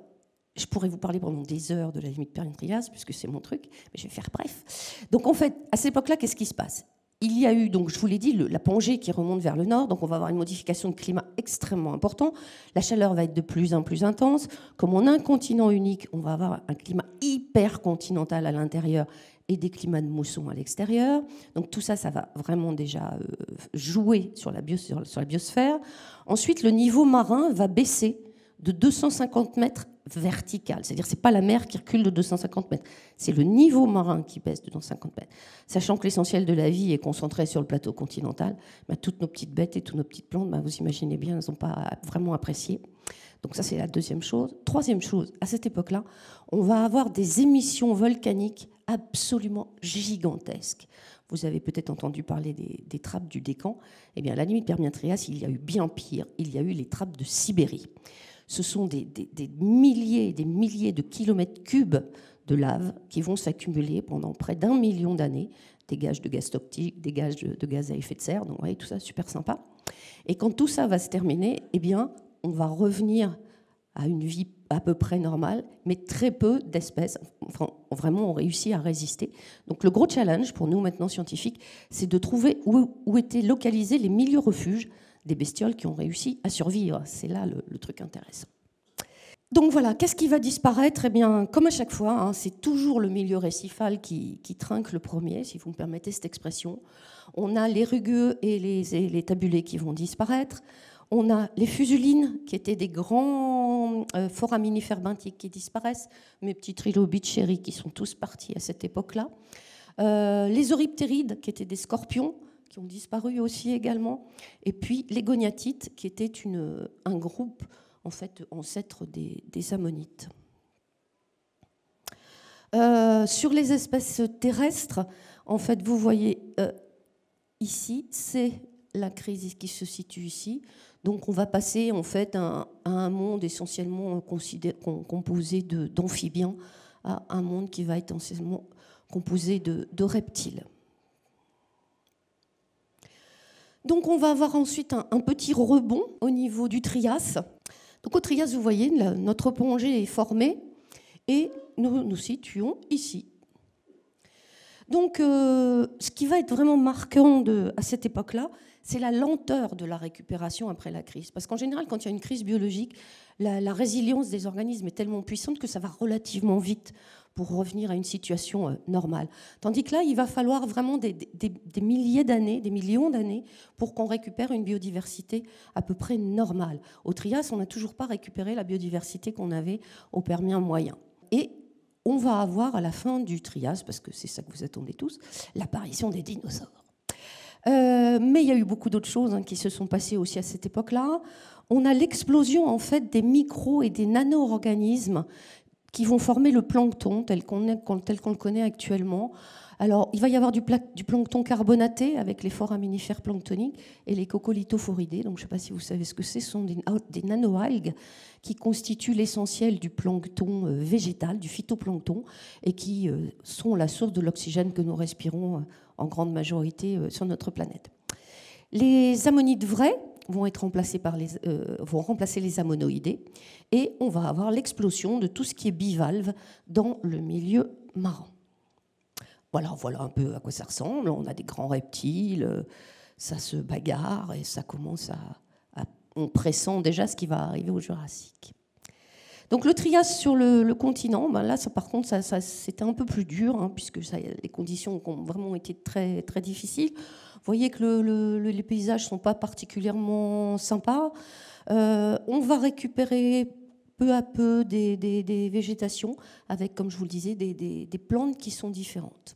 [SPEAKER 1] je pourrais vous parler pendant des heures de la limite Permien-Trias, puisque c'est mon truc, mais je vais faire bref. Donc en fait, à cette époque-là, qu'est-ce qui se passe? Il y a eu, donc je vous l'ai dit, la Pangée qui remonte vers le nord, donc on va avoir une modification de climat extrêmement importante. La chaleur va être de plus en plus intense. Comme on a un continent unique, on va avoir un climat hyper continental à l'intérieur, et des climats de mousson à l'extérieur. Donc tout ça, ça va vraiment déjà jouer sur la biosphère. Ensuite, le niveau marin va baisser de 250 mètres vertical. C'est-à-dire que ce n'est pas la mer qui recule de 250 mètres, c'est le niveau marin qui baisse de 250 mètres. Sachant que l'essentiel de la vie est concentré sur le plateau continental, toutes nos petites bêtes et toutes nos petites plantes, vous imaginez bien, elles ne sont pas vraiment appréciées. Donc ça, c'est la deuxième chose. Troisième chose, à cette époque-là, on va avoir des émissions volcaniques absolument gigantesques. Vous avez peut-être entendu parler des trappes du Décan. Eh bien, à la limite Permien-Trias, il y a eu bien pire. Il y a eu les trappes de Sibérie. Ce sont des milliers et des milliers de kilomètres cubes de lave qui vont s'accumuler pendant près d'1 million d'années, des gages de gaz toxiques, des gages de gaz à effet de serre, donc vous voyez, tout ça, super sympa. Et quand tout ça va se terminer, eh bien, on va revenir à une vie à peu près normale, mais très peu d'espèces, enfin, vraiment, ont réussi à résister. Donc le gros challenge pour nous, maintenant, scientifiques, c'est de trouver où étaient localisés les milieux refuges des bestioles qui ont réussi à survivre. C'est là le truc intéressant. Donc voilà, qu'est-ce qui va disparaître? Eh bien, comme à chaque fois, c'est toujours le milieu récifal qui trinque le premier, si vous me permettez cette expression. On a les rugueux et les tabulés qui vont disparaître. On a les fusulines, qui étaient des grands foraminifères benthiques qui disparaissent. Mes petits trilobites chéris qui sont tous partis à cette époque-là. Les euryptérides, qui étaient des scorpions, qui ont disparu aussi également. Et puis les goniatites, qui étaient un groupe en fait ancêtre des ammonites. Sur les espèces terrestres, en fait, vous voyez ici, c'est la crise qui se situe ici. Donc on va passer en fait à un monde essentiellement composé d'amphibiens, à un monde qui va être essentiellement composé de reptiles. Donc on va avoir ensuite un petit rebond au niveau du Trias. Donc au Trias, vous voyez, notre plongée est formée et nous nous situons ici. Donc ce qui va être vraiment marquant à cette époque-là, c'est la lenteur de la récupération après la crise. Parce qu'en général, quand il y a une crise biologique, la résilience des organismes est tellement puissante que ça va relativement vite pour revenir à une situation normale. Tandis que là, il va falloir vraiment des milliers d'années, des millions d'années pour qu'on récupère une biodiversité à peu près normale. Au Trias, on n'a toujours pas récupéré la biodiversité qu'on avait au Permien moyen. Et on va avoir à la fin du Trias, parce que c'est ça que vous attendez tous, l'apparition des dinosaures. Mais il y a eu beaucoup d'autres choses qui se sont passées aussi à cette époque-là. On a l'explosion en fait des micros et des nano-organismes qui vont former le plancton tel qu'on le connaît actuellement. Alors, il va y avoir du plancton carbonaté avec les foraminifères planctoniques et les coccolithophoridés. Donc, je ne sais pas si vous savez ce que c'est. Ce sont des nanoalgues qui constituent l'essentiel du plancton végétal, du phytoplancton, et qui sont la source de l'oxygène que nous respirons en grande majorité sur notre planète. Les ammonites vraies vont remplacer les ammonoïdés, et on va avoir l'explosion de tout ce qui est bivalve dans le milieu marin. Voilà un peu à quoi ça ressemble. On a des grands reptiles, ça se bagarre et ça commence on pressent déjà ce qui va arriver au Jurassique. Donc le Trias sur le continent, là, par contre, c'était un peu plus dur, puisque les conditions ont vraiment été très, très difficiles. Vous voyez que les paysages ne sont pas particulièrement sympas. On va récupérer peu à peu des végétations avec, comme je vous le disais, des plantes qui sont différentes.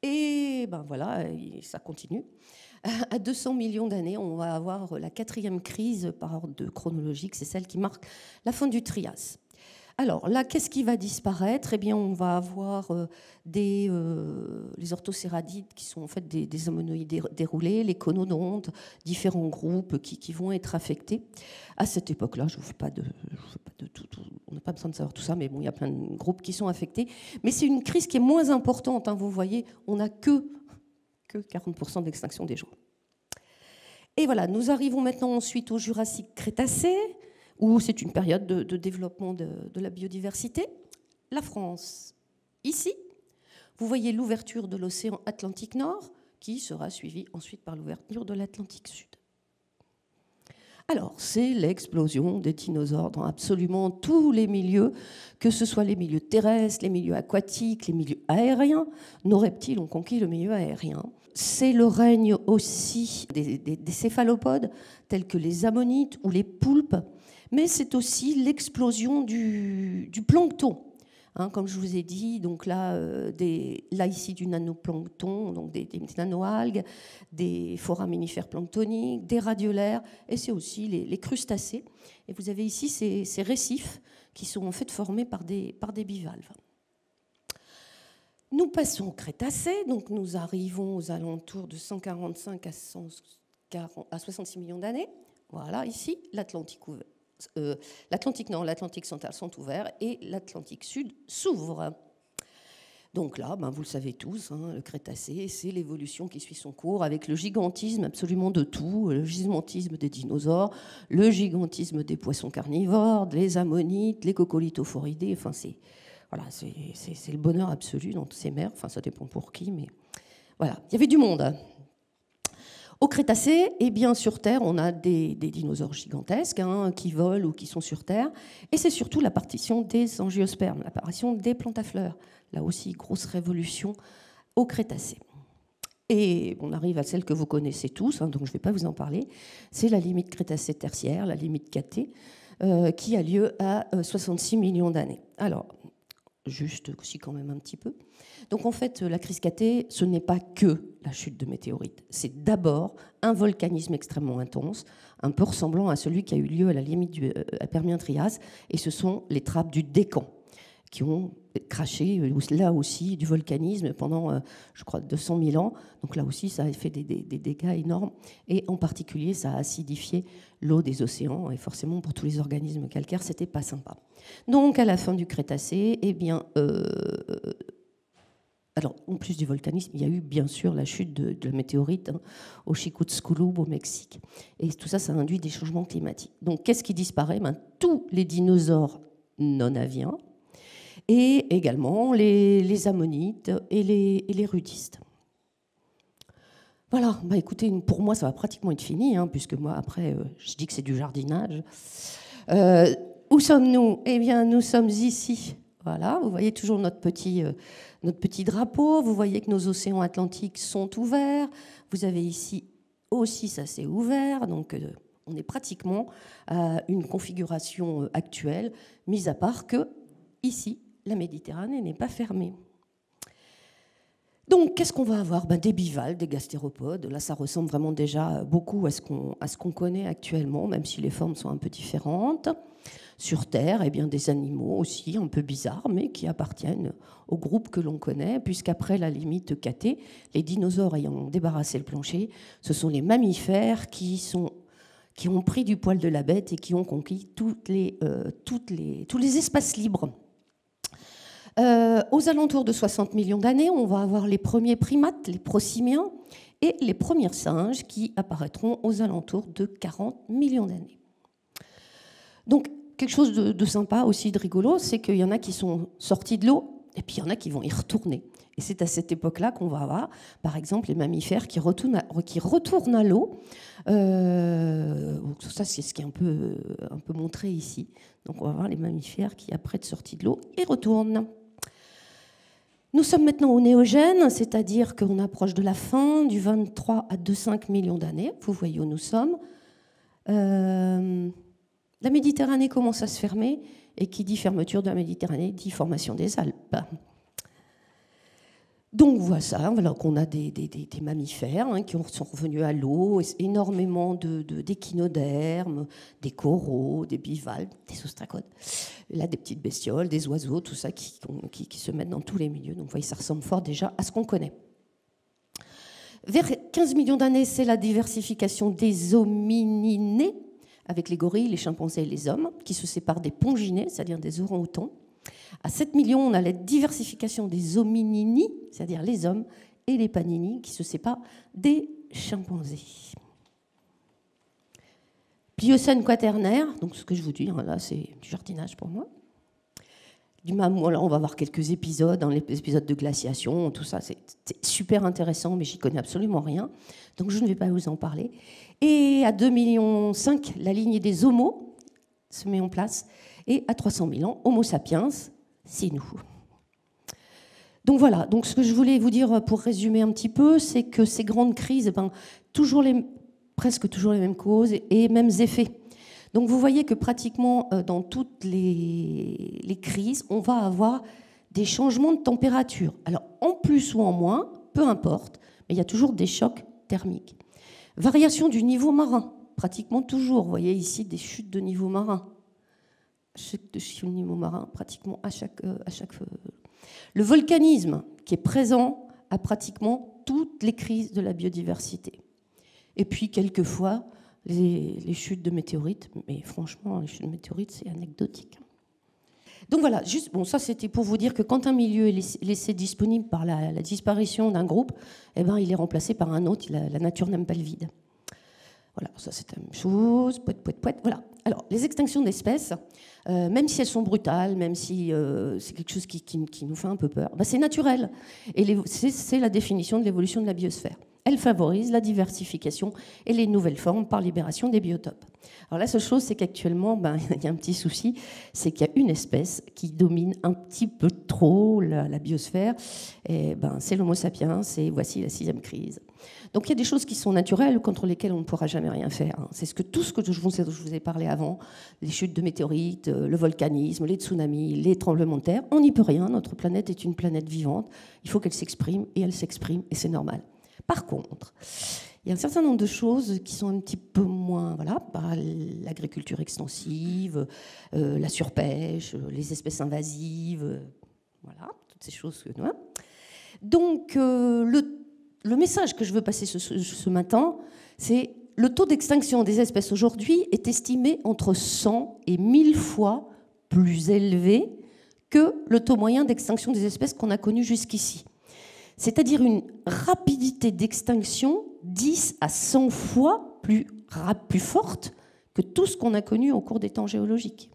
[SPEAKER 1] Et voilà, ça continue. À 200 millions d'années, on va avoir la 4e crise par ordre chronologique, c'est celle qui marque la fin du Trias. Alors là, qu'est-ce qui va disparaître? Eh bien, on va avoir les orthocéradides qui sont en fait des ammonoïdes déroulés, les conodontes, différents groupes qui vont être affectés. À cette époque-là, je ne vous fais pas de tout, on n'a pas besoin de savoir tout ça, mais bon, il y a plein de groupes qui sont affectés. Mais c'est une crise qui est moins importante. Vous voyez, on n'a que 40% d'extinction des genres. Et voilà, nous arrivons maintenant ensuite au Jurassique Crétacé, où c'est une période de développement de la biodiversité. La France, ici, vous voyez l'ouverture de l'océan Atlantique Nord, qui sera suivie ensuite par l'ouverture de l'Atlantique Sud. Alors, c'est l'explosion des dinosaures dans absolument tous les milieux, que ce soit les milieux terrestres, les milieux aquatiques, les milieux aériens. Nos reptiles ont conquis le milieu aérien. C'est le règne aussi des céphalopodes, tels que les ammonites ou les poulpes, mais c'est aussi l'explosion du plancton. Hein, comme je vous ai dit, donc là, là ici du nanoplancton, donc des nanoalgues, des foraminifères planctoniques, des radiolaires, et c'est aussi les crustacés. Et vous avez ici ces récifs qui sont en fait formés par des bivalves. Nous passons au Crétacé, donc nous arrivons aux alentours de 145 à 66 millions d'années. Voilà, ici, l'Atlantique ouvert. L'Atlantique Nord, l'Atlantique central sont ouverts et l'Atlantique Sud s'ouvre. Donc là, vous le savez tous, hein, le Crétacé, c'est l'évolution qui suit son cours avec le gigantisme absolument de tout, le gigantisme des dinosaures, le gigantisme des poissons carnivores, les ammonites, les coccolithophoridés, enfin c'est le bonheur absolu dans toutes ces mers, enfin ça dépend pour qui, mais voilà, il y avait du monde. Au Crétacé, eh bien, sur Terre, on a des dinosaures gigantesques hein, qui volent ou qui sont sur Terre. Et c'est surtout l'apparition des angiospermes, l'apparition des plantes à fleurs. Là aussi, grosse révolution au Crétacé. Et on arrive à celle que vous connaissez tous, hein, donc je ne vais pas vous en parler. C'est la limite Crétacé tertiaire, la limite KT, qui a lieu à 66 millions d'années. Alors, juste aussi quand même un petit peu. Donc en fait, la crise KT, ce n'est pas que la chute de météorites. C'est d'abord un volcanisme extrêmement intense, un peu ressemblant à celui qui a eu lieu à la limite du Permien-Trias, et ce sont les trappes du Décan qui ont craché, là aussi, du volcanisme pendant, je crois, 200 000 ans. Donc là aussi, ça a fait des dégâts énormes, et en particulier, ça a acidifié l'eau des océans, et forcément, pour tous les organismes calcaires, c'était pas sympa. Donc, à la fin du Crétacé, eh bien, alors, en plus du volcanisme, il y a eu bien sûr la chute de la météorite hein, au Chicxulub au Mexique. Et tout ça, ça induit des changements climatiques. Donc, qu'est-ce qui disparaît? Tous les dinosaures non aviens et également les ammonites et les rudistes. Voilà, écoutez, pour moi, ça va pratiquement être fini, hein, puisque moi, après, je dis que c'est du jardinage. Où sommes-nous? Eh bien, nous sommes ici. Voilà, vous voyez toujours notre petit drapeau. Vous voyez que nos océans atlantiques sont ouverts. Vous avez ici aussi, ça s'est ouvert. Donc, on est pratiquement à une configuration actuelle, mis à part que, ici, la Méditerranée n'est pas fermée. Donc, qu'est-ce qu'on va avoir? Des bivalves, des gastéropodes. Là, ça ressemble vraiment déjà beaucoup à ce qu'on connaît actuellement, même si les formes sont un peu différentes. Sur Terre, eh bien, des animaux aussi un peu bizarres, mais qui appartiennent au groupe que l'on connaît, puisqu'après la limite KT, les dinosaures ayant débarrassé le plancher, ce sont les mammifères qui ont pris du poil de la bête et qui ont conquis tous les espaces libres. Aux alentours de 60 millions d'années, on va avoir les premiers primates, les prosimiens, et les premiers singes qui apparaîtront aux alentours de 40 millions d'années. Donc, quelque chose de sympa aussi, de rigolo, c'est qu'il y en a qui sont sortis de l'eau, et puis il y en a qui vont y retourner. Et c'est à cette époque-là qu'on va avoir, par exemple, les mammifères qui retournent à l'eau. Ça, c'est ce qui est un peu montré ici. Donc, on va voir les mammifères qui, après être sortis de l'eau, y retournent. Nous sommes maintenant au néogène, c'est-à-dire qu'on approche de la fin, du 23 à 25 millions d'années. Vous voyez où nous sommes. La Méditerranée commence à se fermer, et qui dit fermeture de la Méditerranée dit formation des Alpes. Donc voilà qu'on a des mammifères hein, qui sont revenus à l'eau, énormément d'échinodermes, des coraux, des bivalves, des ostracodes, là des petites bestioles, des oiseaux, tout ça qui se mettent dans tous les milieux. Donc vous voyez, ça ressemble fort déjà à ce qu'on connaît. Vers 15 millions d'années, c'est la diversification des homininés, avec les gorilles, les chimpanzés et les hommes, qui se séparent des ponginés, c'est-à-dire des orang-outans. À 7 millions, on a la diversification des hominini, c'est-à-dire les hommes, et les panini, qui se séparent des chimpanzés. Pliocène quaternaire, donc ce que je vous dis, là c'est du jardinage pour moi. On va voir quelques épisodes, les épisodes de glaciation, tout ça, c'est super intéressant, mais j'y connais absolument rien, donc je ne vais pas vous en parler. Et à 2,5 millions, la lignée des Homos se met en place, et à 300 000 ans, Homo sapiens, c'est nous. Donc voilà, donc ce que je voulais vous dire pour résumer un petit peu, c'est que ces grandes crises, presque toujours les mêmes causes et mêmes effets. Donc vous voyez que pratiquement dans toutes les crises, on va avoir des changements de température. Alors en plus ou en moins, peu importe, mais il y a toujours des chocs thermiques. Variation du niveau marin, pratiquement toujours. Vous voyez ici des chutes de niveau marin. Chute de niveau marin, pratiquement à chaque Le volcanisme, qui est présent à pratiquement toutes les crises de la biodiversité. Et puis quelquefois, les chutes de météorites, mais franchement, les chutes de météorites, c'est anecdotique. Donc voilà, ça c'était pour vous dire que quand un milieu est laissé disponible par la disparition d'un groupe, eh ben, il est remplacé par un autre, la nature n'aime pas le vide. Voilà, ça c'est la même chose, voilà. Alors, les extinctions d'espèces, même si elles sont brutales, même si c'est quelque chose qui nous fait un peu peur, c'est naturel. Et c'est la définition de l'évolution de la biosphère. Elle favorise la diversification et les nouvelles formes par libération des biotopes. Alors la seule chose, c'est qu'actuellement, il y a un petit souci, c'est qu'il y a une espèce qui domine un petit peu trop la biosphère, et c'est l'Homo sapiens, et voici la 6e crise. Donc il y a des choses qui sont naturelles contre lesquelles on ne pourra jamais rien faire. C'est tout ce que je vous ai parlé avant, les chutes de météorites, le volcanisme, les tsunamis, les tremblements de terre. On n'y peut rien, notre planète est une planète vivante, il faut qu'elle s'exprime, et elle s'exprime, et c'est normal. Par contre, il y a un certain nombre de choses qui sont un petit peu moins... l'agriculture extensive, la surpêche, les espèces invasives, toutes ces choses. Donc, le message que je veux passer ce matin, c'est le taux d'extinction des espèces aujourd'hui est estimé entre 100 et 1000 fois plus élevé que le taux moyen d'extinction des espèces qu'on a connu jusqu'ici. C'est-à-dire une rapidité d'extinction 10 à 100 fois plus forte que tout ce qu'on a connu au cours des temps géologiques.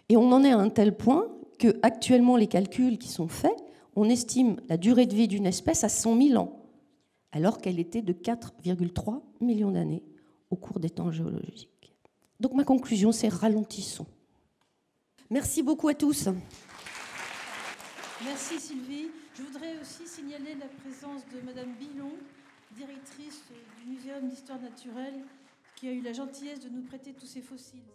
[SPEAKER 1] Et on en est à un tel point que actuellement les calculs qui sont faits, on estime la durée de vie d'une espèce à 100 000 ans, alors qu'elle était de 4,3 millions d'années au cours des temps géologiques. Donc ma conclusion, c'est ralentissons. Merci beaucoup à tous.
[SPEAKER 2] Merci Sylvie. Je voudrais aussi signaler la présence de Madame Billon, directrice du Muséum d'histoire naturelle, qui a eu la gentillesse de nous prêter tous ces fossiles.